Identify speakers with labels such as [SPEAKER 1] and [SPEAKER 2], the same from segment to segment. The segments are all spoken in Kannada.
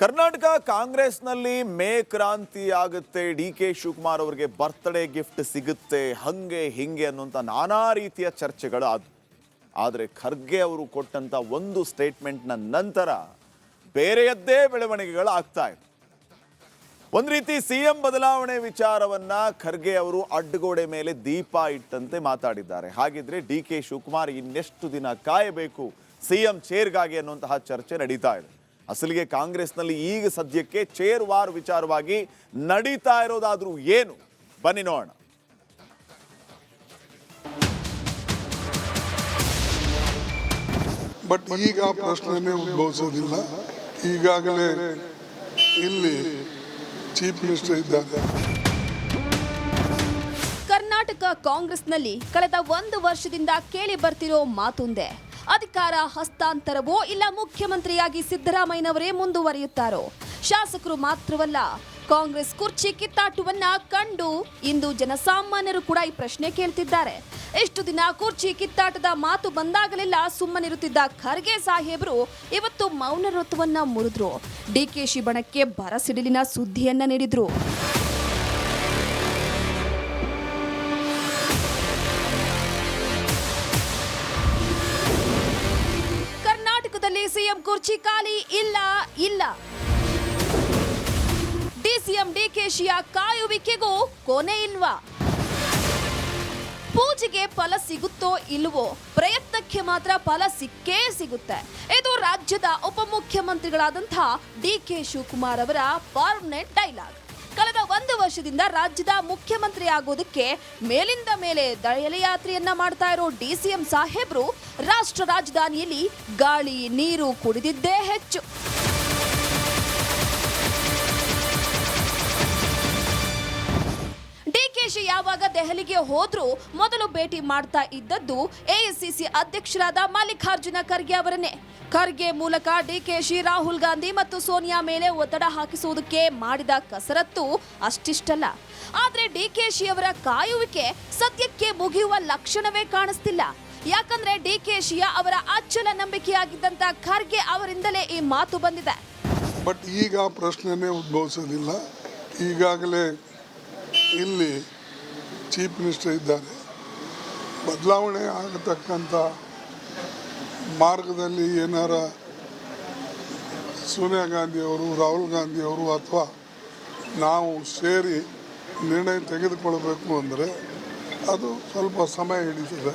[SPEAKER 1] ಕರ್ನಾಟಕ ಕಾಂಗ್ರೆಸ್ನಲ್ಲಿ ಮೇ ಕ್ರಾಂತಿ ಆಗುತ್ತೆ, ಡಿ ಕೆ ಶಿವಕುಮಾರ್ ಅವರಿಗೆ ಬರ್ತ್ಡೇ ಗಿಫ್ಟ್ ಸಿಗುತ್ತೆ, ಹಂಗೆ ಹಿಂಗೆ ಅನ್ನುವಂಥ ನಾನಾ ರೀತಿಯ ಚರ್ಚೆಗಳು ಆದವು. ಆದರೆ ಖರ್ಗೆ ಅವರು ಕೊಟ್ಟಂಥ ಒಂದು ಸ್ಟೇಟ್ಮೆಂಟ್ನ ನಂತರ ಬೇರೆಯದ್ದೇ ಬೆಳವಣಿಗೆಗಳು ಆಗ್ತಾ ಇದೆ. ಒಂದು ರೀತಿ ಸಿಎಂ ಬದಲಾವಣೆ ವಿಚಾರವನ್ನ ಖರ್ಗೆ ಅವರು ಅಡ್ಡಗೋಡೆ ಮೇಲೆ ದೀಪ ಇಟ್ಟಂತೆ ಮಾತಾಡಿದ್ದಾರೆ. ಹಾಗಿದ್ರೆ ಡಿ ಕೆ ಶಿವಕುಮಾರ್ ಇನ್ನೆಷ್ಟು ದಿನ ಕಾಯಬೇಕು ಸಿಎಂ ಚೇರ್ಗಾಗಿ ಅನ್ನುವಂತಹ ಚರ್ಚೆ ನಡೀತಾ ಇದೆ. ಅಸಲಿಗೆ ಕಾಂಗ್ರೆಸ್ನಲ್ಲಿ ಈಗ ಸದ್ಯಕ್ಕೆ ಚೇರ್ ವಾರ್ ವಿಚಾರವಾಗಿ ನಡೀತಾ ಇರೋದಾದ್ರೂ ಏನು, ಬನ್ನಿ ನೋಡೋಣ.
[SPEAKER 2] ಬಟ್ ಈಗ ಪ್ರಶ್ನೆನೇ ಉದ್ಭವಿಸೋದಿಲ್ಲ. ಈಗಾಗಲೇ ಇಲ್ಲಿ ಚೀಫ್ ಮಿನಿಸ್ಟರ್ ಇದ್ದಾರೆ.
[SPEAKER 3] ಕರ್ನಾಟಕ ಕಾಂಗ್ರೆಸ್ನಲ್ಲಿ ಕಳೆದ 1 ವರ್ಷದಿಂದ ಕೇಳಿ ಬರ್ತಿರೋ ಮಾತೊಂದೇ, ಅಧಿಕಾರ ಹಸ್ತಾಂತರವೋ ಇಲ್ಲ ಮುಖ್ಯಮಂತ್ರಿಯಾಗಿ ಸಿದ್ದರಾಮಯ್ಯನವರೇ ಮುಂದುವರಿಯುತ್ತಾರೋ. ಶಾಸಕರು ಮಾತ್ರವಲ್ಲ, ಕಾಂಗ್ರೆಸ್ ಕುರ್ಚಿ ಕಿತ್ತಾಟವನ್ನ ಕಂಡು ಇಂದು ಜನಸಾಮಾನ್ಯರು ಕೂಡ ಈ ಪ್ರಶ್ನೆ ಕೇಳ್ತಿದ್ದಾರೆ. ಇಷ್ಟು ದಿನ ಕುರ್ಚಿ ಕಿತ್ತಾಟದ ಮಾತು ಬಂದಾಗಲೆಲ್ಲ ಸುಮ್ಮನಿರುತ್ತಿದ್ದ ಖರ್ಗೆ ಸಾಹೇಬರು ಇವತ್ತು ಮೌನ ವ್ರತವನ್ನ ಮುರಿದ್ರು. ಡಿಕೆಶಿ ಬಣಕ್ಕೆ ಬರಸಿಡಿಲಿನ ಸುದ್ದಿಯನ್ನ ನೀಡಿದ್ರು. ಕರ್ನಾಟಕದಲ್ಲಿ ಸಿಎಂ ಕುರ್ಚಿ ಖಾಲಿ ಇಲ್ಲ. ಡಿಸಿಎಂ ಡಿಕೆಶಿಯ ಕಾಯುವಿಕೆಗೂ ಕೊನೆ ಇಲ್ವಾ? ಪೂಜೆಗೆ ಫಲ ಸಿಗುತ್ತೋ ಇಲ್ವೋ, ಪ್ರಯತ್ನಕ್ಕೆ ಮಾತ್ರ ಫಲ ಸಿಕ್ಕೇ ಸಿಗುತ್ತೆ. ಇದು ರಾಜ್ಯದ ಉಪಮುಖ್ಯಮಂತ್ರಿಗಳಾದಂತಹ ಡಿಕೆ ಶಿವಕುಮಾರ್ ಅವರ ಪರ್ಮನೆಂಟ್ ಡೈಲಾಗ್. ಕಳೆದ 1 ವರ್ಷದಿಂದ ರಾಜ್ಯದ ಮುಖ್ಯಮಂತ್ರಿ ಆಗೋದಕ್ಕೆ ಮೇಲಿಂದ ಮೇಲೆ ದಯಯಾತ್ರೆಯನ್ನ ಮಾಡ್ತಾ ಇರೋ ಡಿಸಿಎಂ ಸಾಹೇಬ್ರು ರಾಷ್ಟ್ರ ರಾಜಧಾನಿಯಲ್ಲಿ ಗಾಳಿ ನೀರು ಕುಡಿದಿದ್ದೇ ಹೆಚ್ಚು. ಡಿಕೆಶಿ ಯಾವಾಗ ದೆಹಲಿಗೆ ಹೋದ್ರೂ ಮೊದಲು ಭೇಟಿ ಮಾಡ್ತಾ ಇದ್ದದ್ದು ಎಐಸಿಸಿ ಅಧ್ಯಕ್ಷರಾದ ಮಲ್ಲಿಕಾರ್ಜುನ ಖರ್ಗೆ ಅವರನ್ನೇ. ಖರ್ಗೆ ಮೂಲಕ ಡಿಕೆಶಿ ರಾಹುಲ್ ಗಾಂಧಿ ಮತ್ತು ಸೋನಿಯಾ ಮೇಲೆ ಒತ್ತಡ ಹಾಕಿಸುವುದಕ್ಕೆ ಮಾಡಿದ ಕಸರತ್ತು ಅಷ್ಟಿಷ್ಟಲ್ಲ. ಆದ್ರೆ ಡಿಕೆಶಿ ಅವರ ಕಾಯುವಿಕೆ ಸದ್ಯಕ್ಕೆ ಮುಗಿಯುವ ಲಕ್ಷಣವೇ ಕಾಣಿಸ್ತಿಲ್ಲ. ಯಾಕಂದ್ರೆ ಡಿಕೆಶಿಯ ಅವರ ಅಚ್ಚಲ ನಂಬಿಕೆಯಾಗಿದ್ದಂತ ಖರ್ಗೆ ಅವರಿಂದಲೇ ಈ ಮಾತು ಬಂದಿದೆ.
[SPEAKER 2] ಬಟ್ ಈಗ ಪ್ರಶ್ನೆನೇ ಉದ್ಭವಿಸೋದಿಲ್ಲ. ಈಗಾಗಲೇ ಇಲ್ಲಿ ಚೀಫ್ ಮಿನಿಸ್ಟರ್ ಇದ್ದಾರೆ. ಬದಲಾವಣೆ ಆಗತಕ್ಕಂಥ ಮಾರ್ಗದಲ್ಲಿ ಏನಾರ ಸೋನಿಯಾ ಗಾಂಧಿಯವರು, ರಾಹುಲ್ ಗಾಂಧಿಯವರು ಅಥವಾ ನಾವು ಸೇರಿ ನಿರ್ಣಯ ತೆಗೆದುಕೊಳ್ಳಬೇಕು ಅಂದರೆ ಅದು ಸ್ವಲ್ಪ ಸಮಯ ಹಿಡಿತದೆ.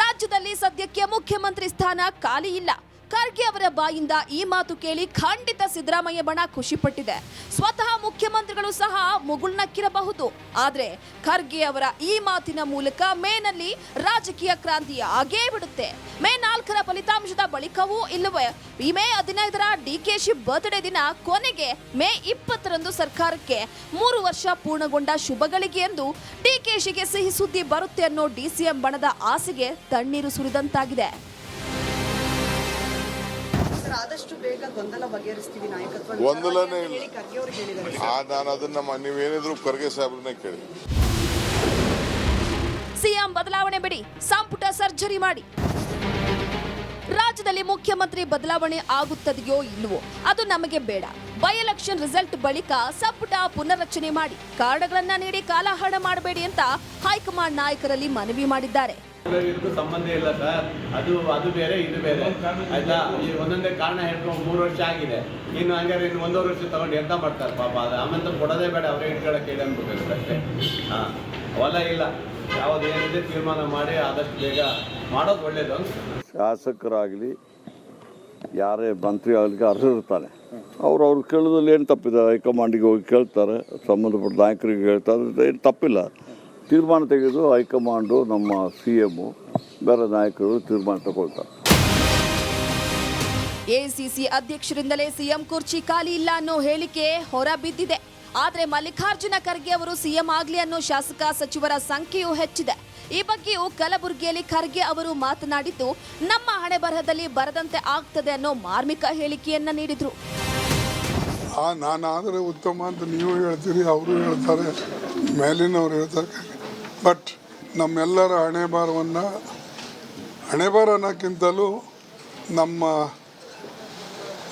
[SPEAKER 3] ರಾಜ್ಯದಲ್ಲಿ ಸದ್ಯಕ್ಕೆ ಮುಖ್ಯಮಂತ್ರಿ ಸ್ಥಾನ ಖಾಲಿ ಇಲ್ಲ. ಖರ್ಗೆ ಅವರ ಬಾಯಿಂದ ಈ ಮಾತು ಕೇಳಿ ಖಂಡಿತ ಸಿದ್ದರಾಮಯ್ಯ ಬಣ ಖುಷಿಪಟ್ಟಿದೆ. ಸ್ವತಃ ಮುಖ್ಯಮಂತ್ರಿಗಳು ಸಹ ಮುಗುಳ್ನಕ್ಕಿರಬಹುದು. ಆದ್ರೆ ಖರ್ಗೆ ಅವರ ಈ ಮಾತಿನ ಮೂಲಕ ಮೇನಲ್ಲಿ ರಾಜಕೀಯ ಕ್ರಾಂತಿ ಆಗೇ ಬಿಡುತ್ತೆ. ಮೇ 4ರ ಫಲಿತಾಂಶದ ಬಳಿಕವೂ ಇಲ್ಲವೇ ಈ ಮೇ 15ರ ಡಿಕೆಶಿ ಬರ್ತ್ಡೇ ದಿನ, ಕೊನೆಗೆ ಮೇ 20ರಂದು ಸರ್ಕಾರಕ್ಕೆ 3 ವರ್ಷ ಪೂರ್ಣಗೊಂಡ ಶುಭಗಳಿಗೆ ಎಂದು ಡಿಕೆಶಿಗೆ ಸಿಹಿ ಸುದ್ದಿ ಬರುತ್ತೆ ಅನ್ನೋ ಡಿಸಿಎಂ ಬಣದ ಆಸೆಗೆ ತಣ್ಣೀರು ಸುರಿದಂತಾಗಿದೆ.
[SPEAKER 4] ಆದಷ್ಟು ಬೇಗ ಗೊಂದಲ ಬಗೆಹರಿಸ್ತೀವಿ, ನಾಯಕತ್ವ
[SPEAKER 2] ಗೊಂದಲನೇ ನಾನು ಅದನ್ನ ನೀವೇನಿದ್ರು ಖರ್ಗೆ ಸಾಹೇಬ್ರನ್ನೇ ಕೇಳಿ.
[SPEAKER 3] ಸಿಎಂ ಬದಲಾವಣೆ ಬಿಡಿ, ಸಂಪುಟ ಸರ್ಜರಿ ಮಾಡಿ. ರಾಜ್ಯದಲ್ಲಿ ಮುಖ್ಯಮಂತ್ರಿ ಬದಲಾವಣೆ ಆಗುತ್ತದೆಯೋ ಇಲ್ವೋ ಅದು ನಮಗೆ ಬೇಡ. ಬೈ ಎಲೆಕ್ಷನ್ ರಿಸಲ್ಟ್ ಬಳಿಕ ಸಂಪುಟ ಪುನರ್ರಚನೆ ಮಾಡಿ, ಕಾರಣಗಳನ್ನ ನೀಡಿ ಕಾಲಹರಣ ಮಾಡಬೇಡಿ ಅಂತ ಹೈಕಮಾಂಡ್ ನಾಯಕರಲ್ಲಿ ಮನವಿ ಮಾಡಿದ್ದಾರೆ.
[SPEAKER 5] ಸಂಬಂಧ ಇಲ್ಲ ಸರ್, ಅದು ಬೇರೆ ಇದು ಬೇರೆ ಆಯ್ತಾ. ಈ ಒಂದೊಂದೇ ಕಾರಣ ಹೇಳ್ಕೊಂಡು 3 ವರ್ಷ ಆಗಿದೆ. ಇನ್ನು ಹಂಗಾರೆ ಇನ್ನು 1.5 ವರ್ಷ ತಗೊಂಡು ಎಂತ ಮಾಡ್ತಾರೆ ಪಾಪ. ಅದು ಆಮೇಲೆ ಕೊಡೋದೇ ಬೇಡ, ಅವರೇ ಇಟ್ಕೊಳ್ಳೋಕೆ ಹೇಳಿ ಅನ್ಬೇಕು ಅಷ್ಟೇ. ಹೊಲ ಇಲ್ಲ, ಯಾವ್ದು ಏನಿದೆ ತೀರ್ಮಾನ ಮಾಡಿ ಆದಷ್ಟು ಬೇಗ ಮಾಡೋದು ಒಳ್ಳೇದು ಅಂತ.
[SPEAKER 6] ಶಾಸಕರಾಗಲಿ ಯಾರೇ ಮಂತ್ರಿ ಆಗಲಿಕ್ಕೆ ಅರ್ಹರಿರ್ತಾರೆ. ಅವ್ರು ಕೇಳೋದ್ರಲ್ಲಿ ಏನು ತಪ್ಪಿದೆ? ಹೈಕಮಾಂಡಿಗೆ ಹೋಗಿ ಕೇಳ್ತಾರೆ, ಸಂಬಂಧಪಟ್ಟ ನಾಯಕರಿಗೆ ಹೇಳ್ತಾರೆ, ಏನು ತಪ್ಪಿಲ್ಲ. ತೀರ್ಮಾನ ತೆಗೆದು ಹೈಕಮಾಂಡು, ನಮ್ಮ CM, ಬೇರೆ ನಾಯಕರು ತೀರ್ಮಾನ ತಗೊಳ್ತಾರೆ.
[SPEAKER 3] ಎಐಸಿಸಿ ಅಧ್ಯಕ್ಷರಿಂದಲೇ ಸಿಎಂ ಕುರ್ಚಿ ಖಾಲಿ ಇಲ್ಲ ಅನ್ನೋ ಹೇಳಿಕೆ ಹೊರ ಬಿದ್ದಿದೆ. ಆದ್ರೆ ಮಲ್ಲಿಕಾರ್ಜುನ ಖರ್ಗೆ ಅವರು ಸಿಎಂ ಆಗ್ಲಿ ಅನ್ನೋ ಶಾಸಕ ಸಚಿವರ ಸಂಖ್ಯೆಯೂ ಹೆಚ್ಚಿದೆ. ಈ ಬಗ್ಗೆಯೂ ಕಲಬುರಗಿಯಲ್ಲಿ ಖರ್ಗೆ ಅವರು ಮಾತನಾಡಿದ್ದು, ನಮ್ಮ ಹಣೆ ಬರಹದಲ್ಲಿ ಬರದಂತೆ ಆಗ್ತದೆ ಅನ್ನೋ ಮಾರ್ಮಿಕ ಹೇಳಿಕೆಯನ್ನ ನೀಡಿದ್ರು.
[SPEAKER 2] ನಾನಾದರೆ ಉತ್ತಮ ಅಂತ ನೀವು ಹೇಳ್ತೀರಿ, ಅವರು ಹೇಳ್ತಾರೆ, ಮೇಲಿನವ್ರು ಹೇಳ್ತಾರೆ. ಬಟ್ ನಮ್ಮೆಲ್ಲರ ಹಣೆಬಾರ ಅನ್ನೋಕ್ಕಿಂತಲೂ ನಮ್ಮ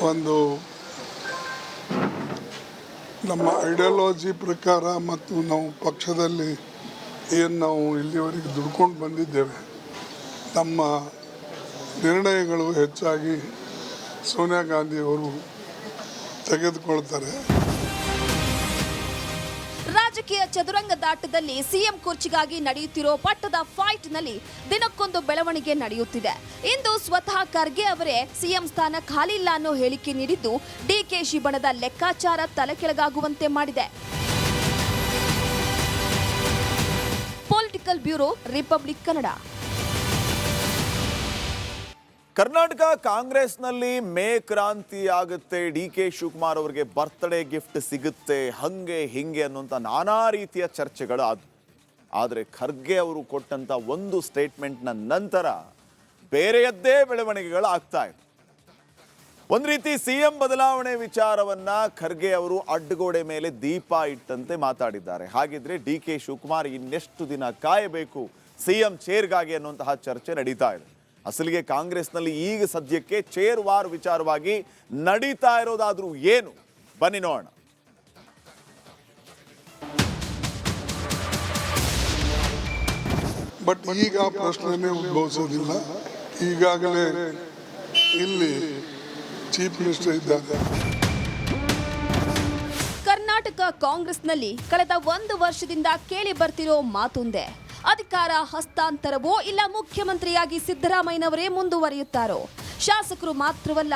[SPEAKER 2] ಒಂದು ನಮ್ಮ ಐಡಿಯಾಲಜಿ ಪ್ರಕಾರ ಮತ್ತು ನಾವು ಪಕ್ಷದಲ್ಲಿ ಏನು ನಾವು ಇಲ್ಲಿವರೆಗೆ ದುಡ್ಕೊಂಡು ಬಂದಿದ್ದೇವೆ, ನಮ್ಮ ನಿರ್ಣಯಗಳು ಹೆಚ್ಚಾಗಿ ಸೋನಿಯಾ ಗಾಂಧಿಯವರು ತೆಗೆದುಕೊಳ್ತಾರೆ.
[SPEAKER 3] ರಾಜಕೀಯ ಚದುರಂಗದಾಟದಲ್ಲಿ ಸಿಎಂ ಕುರ್ಚಿಗಾಗಿ ನಡೆಯುತ್ತಿರೋ ಪಟ್ಟದ ಫೈಟ್ನಲ್ಲಿ ದಿನಕ್ಕೊಂದು ಬೆಳವಣಿಗೆ ನಡೆಯುತ್ತಿದೆ. ಇಂದು ಸ್ವತಃ ಖರ್ಗೆ ಅವರೇ ಸಿಎಂ ಸ್ಥಾನ ಖಾಲಿ ಇಲ್ಲ ಅನ್ನೋ ಹೇಳಿಕೆ ನೀಡಿದ್ದು ಡಿಕೆಶಿ ಬಣದ ಲೆಕ್ಕಾಚಾರ ತಲೆಕೆಳಗಾಗುವಂತೆ ಮಾಡಿದೆ. Political bureau, republic Kannada.
[SPEAKER 1] Karnataka ಕಾಂಗ್ರೆಸ್ನಲ್ಲಿ ಮೇ ಕ್ರಾಂತಿ ಆಗುತ್ತೆ, ಡಿಕೆ ಶಿವಕುಮಾರ್ ಅವರಿಗೆ ಬರ್ತ್ಡೇ ಗಿಫ್ಟ್ ಸಿಗುತ್ತೆ, ಹಂಗೆ ಹಿಂಗೆ ಅನ್ನುವಂಥ ನಾನಾ ರೀತಿಯ ಚರ್ಚೆಗಳು ಆದವು. ಆದರೆ ಖರ್ಗೆ ಅವರು ಕೊಟ್ಟಂಥ ಒಂದು ಸ್ಟೇಟ್ಮೆಂಟ್ನ ನಂತರ ಬೇರೆಯದ್ದೇ ಬೆಳವಣಿಗೆಗಳು ಆಗ್ತಾ ಇದೆ. ಒಂದು ರೀತಿ ಸಿಎಂ ಬದಲಾವಣೆ ವಿಚಾರವನ್ನ ಖರ್ಗೆ ಅವರು ಅಡ್ಡಗೋಡೆ ಮೇಲೆ ದೀಪ ಇಟ್ಟಂತೆ ಮಾತಾಡಿದ್ದಾರೆ. ಹಾಗಿದ್ರೆ ಡಿಕೆ ಶಿವಕುಮಾರ್ ಇನ್ನೆಷ್ಟು ದಿನ ಕಾಯಬೇಕು ಸಿಎಂ ಚೇರ್ಗಾಗಿ ಅನ್ನುವಂತಹ ಚರ್ಚೆ ನಡೀತಾ ಇದೆ. ಅಸಲಿಗೆ ಕಾಂಗ್ರೆಸ್ನಲ್ಲಿ ಈಗ ಸದ್ಯಕ್ಕೆ ಚೇರ್ ವಾರ್ ವಿಚಾರವಾಗಿ ನಡೀತಾ ಇರೋದಾದ್ರೂ ಏನು, ಬನ್ನಿ ನೋಡೋಣ.
[SPEAKER 2] ಬಟ್ ಈಗ ಪ್ರಶ್ನೆನೇ ಉದ್ಭವಿಸೋದಿಲ್ಲ. ಈಗಾಗಲೇ ಇಲ್ಲಿ ಚೀಫ್ ಮಿನಿಸ್ಟರ್ ಇದ್ದಾರೆ.
[SPEAKER 3] ಕರ್ನಾಟಕ ಕಾಂಗ್ರೆಸ್ನಲ್ಲಿ ಕಳೆದ 1 ವರ್ಷದಿಂದ ಕೇಳಿ ಬರ್ತಿರೋ ಮಾತೊಂದೇ, ಅಧಿಕಾರ ಹಸ್ತಾಂತರವೋ ಇಲ್ಲ ಮುಖ್ಯಮಂತ್ರಿಯಾಗಿ ಸಿದ್ದರಾಮಯ್ಯನವರೇ ಮುಂದುವರಿಯುತ್ತಾರೋ. ಶಾಸಕರು ಮಾತ್ರವಲ್ಲ,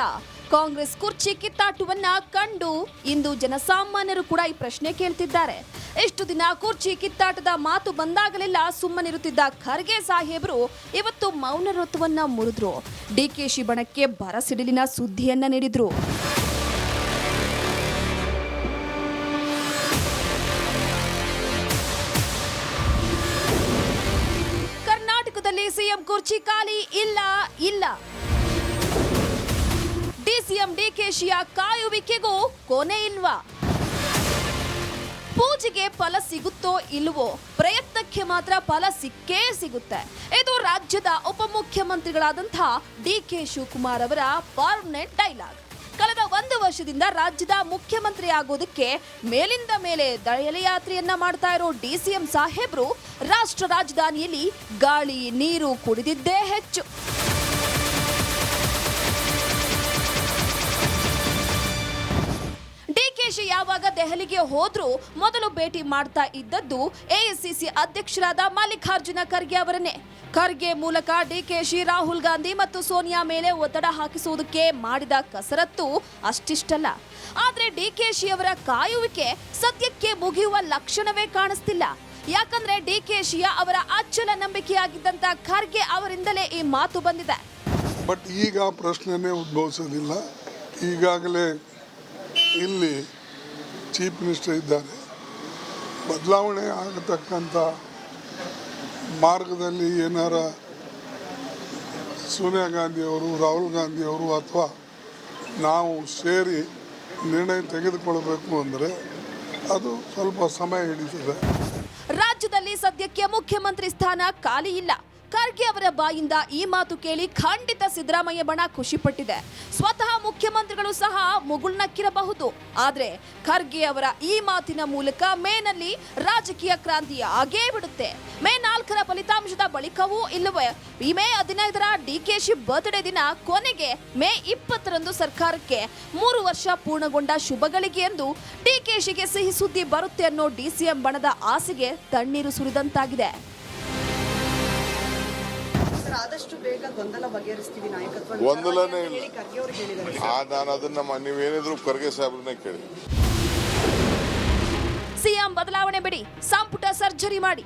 [SPEAKER 3] ಕಾಂಗ್ರೆಸ್ ಕುರ್ಚಿ ಕಿತ್ತಾಟವನ್ನ ಕಂಡು ಇಂದು ಜನಸಾಮಾನ್ಯರು ಕೂಡ ಈ ಪ್ರಶ್ನೆ ಕೇಳ್ತಿದ್ದಾರೆ. ಎಷ್ಟು ದಿನ ಕುರ್ಚಿ ಕಿತ್ತಾಟದ ಮಾತು ಬಂದಾಗಲೆಲ್ಲ ಸುಮ್ಮನಿರುತ್ತಿದ್ದ ಖರ್ಗೆ ಸಾಹೇಬರು ಇವತ್ತು ಮೌನ ವ್ರತವನ್ನ ಮುರಿದ್ರು. ಡಿಕೆಶಿ ಬಣಕ್ಕೆ ಬರಸಿಡಿಲಿನ ಸುದ್ದಿಯನ್ನ ನೀಡಿದ್ರು. ಕರ್ನಾಟಕದಲ್ಲಿ ಸಿಎಂ ಕುರ್ಚಿ ಖಾಲಿ ಇಲ್ಲ. ಡಿಸಿಎಂ ಡಿಕೆಶಿಯ ಕಾಯುವಿಕೆಗೂ ಕೊನೆ ಇಲ್ವಾ? ಪೂಜೆಗೆ ಫಲ ಸಿಗುತ್ತೋ ಇಲ್ವೋ, ಪ್ರಯತ್ನಕ್ಕೆ ಮಾತ್ರ ಫಲ ಸಿಕ್ಕೇ ಸಿಗುತ್ತೆ. ಇದು ರಾಜ್ಯದ ಉಪಮುಖ್ಯಮಂತ್ರಿಗಳಾದಂತಹ ಡಿಕೆ ಶಿವಕುಮಾರ್ ಅವರ ಪರ್ಮನೆಂಟ್ ಡೈಲಾಗ್. ಕಳೆದ 1 ವರ್ಷದಿಂದ ರಾಜ್ಯದ ಮುಖ್ಯಮಂತ್ರಿ ಆಗೋದಕ್ಕೆ ಮೇಲಿಂದ ಮೇಲೆ ದಯಯಾತ್ರೆಯನ್ನ ಮಾಡ್ತಾ ಇರೋ ಡಿಸಿಎಂ ಸಾಹೇಬ್ರು ರಾಷ್ಟ್ರ ರಾಜಧಾನಿಯಲ್ಲಿ ಗಾಳಿ ನೀರು ಕುಡಿದಿದ್ದೇ ಹೆಚ್ಚು. ಡಿಕೆಶಿ ಯಾವಾಗ ದೆಹಲಿಗೆ ಹೋದ್ರೂ ಮೊದಲು ಭೇಟಿ ಮಾಡ್ತಾ ಇದ್ದದ್ದು ಎಐಸಿಸಿ ಅಧ್ಯಕ್ಷರಾದ ಮಲ್ಲಿಕಾರ್ಜುನ ಖರ್ಗೆ ಅವರನ್ನೇ. ಖರ್ಗೆ ಮೂಲಕ ಡಿಕೆಶಿ ರಾಹುಲ್ ಗಾಂಧಿ ಮತ್ತು ಸೋನಿಯಾ ಮೇಲೆ ಒತ್ತಡ ಹಾಕಿಸುವುದಕ್ಕೆ ಮಾಡಿದ ಕಸರತ್ತು ಅಷ್ಟಿಷ್ಟಲ್ಲ. ಆದ್ರೆ ಡಿಕೆಶಿ ಅವರ ಕಾಯುವಿಕೆ ಸದ್ಯಕ್ಕೆ ಮುಗಿಯುವ ಲಕ್ಷಣವೇ ಕಾಣಿಸ್ತಿಲ್ಲ. ಯಾಕಂದ್ರೆ ಡಿಕೆಶಿಯ ಅವರ ಅಚ್ಚಲ ನಂಬಿಕೆಯಾಗಿದ್ದಂತ ಖರ್ಗೆ ಅವರಿಂದಲೇ ಈ ಮಾತು ಬಂದಿದೆ.
[SPEAKER 2] ಬಟ್ ಈಗ ಪ್ರಶ್ನೆನೇ ಉದ್ಭವಿಸೋದಿಲ್ಲ. ಈಗಾಗಲೇ ಇಲ್ಲಿ ಚೀಫ್ ಮಿನಿಸ್ಟರ್ ಇದ್ದಾರೆ. ಬದಲಾವಣೆ ಆಗತಕ್ಕಂಥ ಮಾರ್ಗದಲ್ಲಿ ಏನಾರ ಸೋನಿಯಾ ಗಾಂಧಿಯವರು, ರಾಹುಲ್ ಗಾಂಧಿಯವರು ಅಥವಾ ನಾವು ಸೇರಿ ನಿರ್ಣಯ ತೆಗೆದುಕೊಳ್ಬೇಕು ಅಂದರೆ ಅದು ಸ್ವಲ್ಪ ಸಮಯ ಹಿಡಿತದೆ.
[SPEAKER 3] ರಾಜ್ಯದಲ್ಲಿ ಸದ್ಯಕ್ಕೆ ಮುಖ್ಯಮಂತ್ರಿ ಸ್ಥಾನ ಖಾಲಿ ಇಲ್ಲ. ಖರ್ಗೆ ಅವರ ಬಾಯಿಂದ ಈ ಮಾತು ಕೇಳಿ ಖಂಡಿತ ಸಿದ್ದರಾಮಯ್ಯ ಬಣ ಖುಷಿಪಟ್ಟಿದೆ. ಸ್ವತಃ ಮುಖ್ಯಮಂತ್ರಿಗಳು ಸಹ ಮುಗುಳ್ನಕ್ಕಿರಬಹುದು. ಆದ್ರೆ ಖರ್ಗೆ ಅವರ ಈ ಮಾತಿನ ಮೂಲಕ ಮೇನಲ್ಲಿ ರಾಜಕೀಯ ಕ್ರಾಂತಿ ಆಗೇ ಬಿಡುತ್ತೆ. ಮೇ 4ರ ಫಲಿತಾಂಶದ ಬಳಿಕವೂ ಇಲ್ಲವೇ ಮೇ 15ರ ಡಿಕೆಶಿ ಬರ್ತ್ಡೇ ದಿನ, ಕೊನೆಗೆ ಮೇ 20ರಂದು ಸರ್ಕಾರಕ್ಕೆ 3 ವರ್ಷ ಪೂರ್ಣಗೊಂಡ ಶುಭಗಳಿಗೆ ಎಂದು ಡಿಕೆಶಿಗೆ ಸಿಹಿ ಸುದ್ದಿ ಬರುತ್ತೆ ಅನ್ನೋ ಡಿಸಿಎಂ ಬಣದ ಆಸೆಗೆ ತಣ್ಣೀರು ಸುರಿದಂತಾಗಿದೆ.
[SPEAKER 4] ಆದಷ್ಟು ಬೇಗ ಗೊಂದಲ ಬಗೆಹರಿಸ್ತೀವಿ ನಾಯಕತ್ವ
[SPEAKER 7] ಗೊಂದಲನೇ ಇಲ್ಲ.
[SPEAKER 4] ಖರ್ಗೆ ಅವರು ಹೇಳಿದ್ದಾರೆ.
[SPEAKER 7] ನಾನು ಅದನ್ನ ನೀವೇನಿದ್ರು ಖರ್ಗೆ ಸಾಹೇಬ್ರನ್ನೇ ಕೇಳಿ.
[SPEAKER 3] ಸಿಎಂ ಬದಲಾವಣೆ ಬಿಡಿ, ಸಂಪುಟ ಸರ್ಜರಿ ಮಾಡಿ.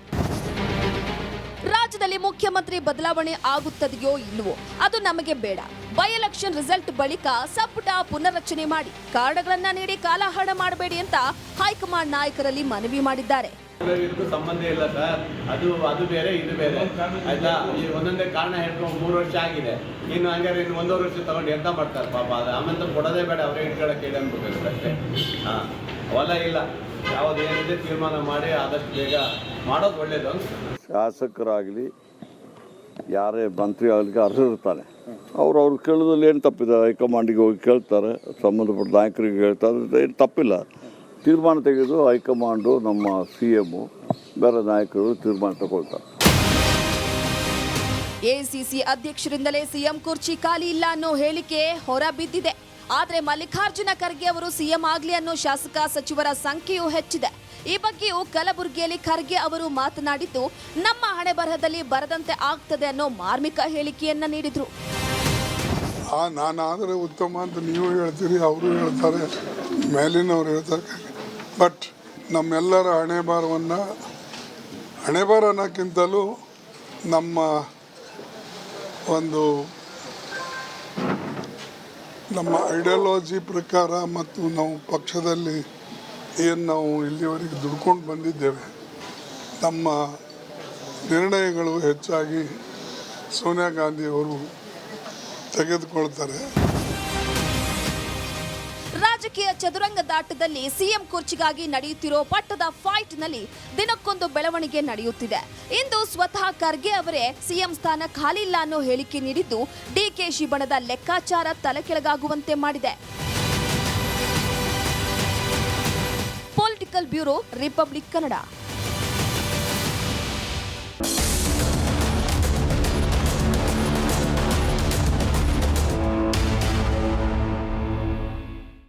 [SPEAKER 3] ರಾಜ್ಯದಲ್ಲಿ ಮುಖ್ಯಮಂತ್ರಿ ಬದಲಾವಣೆ ಆಗುತ್ತದೆಯೋ ಇಲ್ವೋ ಅದು ನಮಗೆ ಬೇಡ. ಬೈ ಎಲೆಕ್ಷನ್ ರಿಸಲ್ಟ್ ಬಳಿಕ ಸಂಪುಟ ಪುನರ್ರಚನೆ ಮಾಡಿ, ಕಾರಣಗಳನ್ನ ನೀಡಿ ಕಾಲಹರಣ ಮಾಡಬೇಡಿ ಅಂತ ಹೈಕಮಾಂಡ್ ನಾಯಕರಲ್ಲಿ ಮನವಿ ಮಾಡಿದ್ದಾರೆ.
[SPEAKER 5] ಇದಕ್ಕೂ ಸಂಬಂಧ ಇಲ್ಲ ಸರ್, ಅದು ಬೇರೆ ಇದು ಬೇರೆ ಆಯ್ತಾ. ಈ ಒಂದೊಂದೇ ಕಾರಣ ಹೇಳ್ಕೊಂಡು 3 ವರ್ಷ ಆಗಿದೆ. ಇನ್ನು ಹಂಗಾರೆ ಇನ್ನು 1.5 ವರ್ಷ ತಗೊಂಡು ಎಂತ ಮಾಡ್ತಾರೆ ಪಾಪ. ಅದು ಆಮೇಲೆ ಕೊಡೋದೇ ಬೇಡ, ಅವರೇ ಇಟ್ಕೊಳ್ಳೋಕೆ ಹೇಳಿ ಅನ್ಬೇಕು ಅಷ್ಟೇ. ಹಾಂ, ಹೊಲ ಇಲ್ಲ, ಯಾವುದೇನಿದೆ ತೀರ್ಮಾನ ಮಾಡಿ ಆದಷ್ಟು ಬೇಗ ಮಾಡೋದು ಒಳ್ಳೇದು ಅಂತ.
[SPEAKER 6] ಶಾಸಕರಾಗಲಿ ಯಾರೇ ಮಂತ್ರಿ ಆಗಲಿಕ್ಕೆ ಅರ್ಹರಿರ್ತಾನೆ, ಅವ್ರು ಕೇಳೋದ್ರಲ್ಲಿ ಏನು ತಪ್ಪಿದೆ? ಹೈಕಮಾಂಡಿಗೆ ಹೋಗಿ ಕೇಳ್ತಾರೆ, ಸಂಬಂಧಪಟ್ಟ ನಾಯಕರಿಗೆ ಹೇಳ್ತಾರೆ, ಏನು ತಪ್ಪಿಲ್ಲ. ತೀರ್ಮಾನ ತೆಗೆದು ಹೈಕಮಾಂಡು ನಮ್ಮ CM ಬೇರೆ ನಾಯಕರು ತೀರ್ಮಾನ ತಗೊಳ್ತಾರೆ.
[SPEAKER 3] ಎಐಸಿಸಿ ಅಧ್ಯಕ್ಷರಿಂದಲೇ ಸಿಎಂ ಕುರ್ಚಿ ಖಾಲಿ ಇಲ್ಲ ಅನ್ನೋ ಹೇಳಿಕೆ ಹೊರಬಿದ್ದಿದೆ. ಆದ್ರೆ ಮಲ್ಲಿಕಾರ್ಜುನ ಖರ್ಗೆ ಅವರು ಸಿಎಂ ಆಗ್ಲಿ ಅನ್ನೋ ಶಾಸಕ ಸಚಿವರ ಸಂಖ್ಯೆಯೂ ಹೆಚ್ಚಿದೆ. ಈ ಬಗ್ಗೆಯೂ ಕಲಬುರಗಿಯಲ್ಲಿ ಖರ್ಗೆ ಅವರು ಮಾತನಾಡಿದ್ದು, ನಮ್ಮ ಹಣೆ ಬರಹದಲ್ಲಿ ಬರದಂತೆ ಆಗ್ತದೆ ಅನ್ನೋ ಮಾರ್ಮಿಕ ಹೇಳಿಕೆಯನ್ನ ನೀಡಿದ್ರು.
[SPEAKER 2] ನಾನಾದರೆ ಉತ್ತಮ ಅಂತ ನೀವು ಹೇಳ್ತೀರಿ, ಅವರು ಹೇಳ್ತಾರೆ, ಮೇಲಿನವ್ರು ಹೇಳ್ತಾರೆ. ಬಟ್ ನಮ್ಮೆಲ್ಲರ ಹಣೆ ಬಾರ ಅನ್ನೋಕ್ಕಿಂತಲೂ ನಮ್ಮ ಐಡಿಯಾಲಜಿ ಪ್ರಕಾರ ಮತ್ತು ನಾವು ಪಕ್ಷದಲ್ಲಿ ಏನು ನಾವು ಇಲ್ಲಿವರೆಗೆ ದುಡ್ಕೊಂಡು ಬಂದಿದ್ದೇವೆ, ನಮ್ಮ ನಿರ್ಣಯಗಳು ಹೆಚ್ಚಾಗಿ ಸೋನಿಯಾ ಗಾಂಧಿಯವರು ತೆಗೆದುಕೊಳ್ತಾರೆ.
[SPEAKER 3] ರಾಜಕೀಯ ಚದುರಂಗದಾಟದಲ್ಲಿ ಸಿಎಂ ಕುರ್ಚಿಗಾಗಿ ನಡೆಯುತ್ತಿರೋ ಪಟ್ಟದ ಫೈಟ್ನಲ್ಲಿ ದಿನಕ್ಕೊಂದು ಬೆಳವಣಿಗೆ ನಡೆಯುತ್ತಿದೆ. ಇಂದು ಸ್ವತಃ ಖರ್ಗೆ ಅವರೇ ಸಿಎಂ ಸ್ಥಾನ ಖಾಲಿ ಇಲ್ಲ ಅನ್ನೋ ಹೇಳಿಕೆ ನೀಡಿದ್ದು, ಡಿಕೆಶಿ ಬಣದ ಲೆಕ್ಕಾಚಾರ ತಲೆಕೆಳಗಾಗುವಂತೆ ಮಾಡಿದೆ. Political bureau, republic Kannada.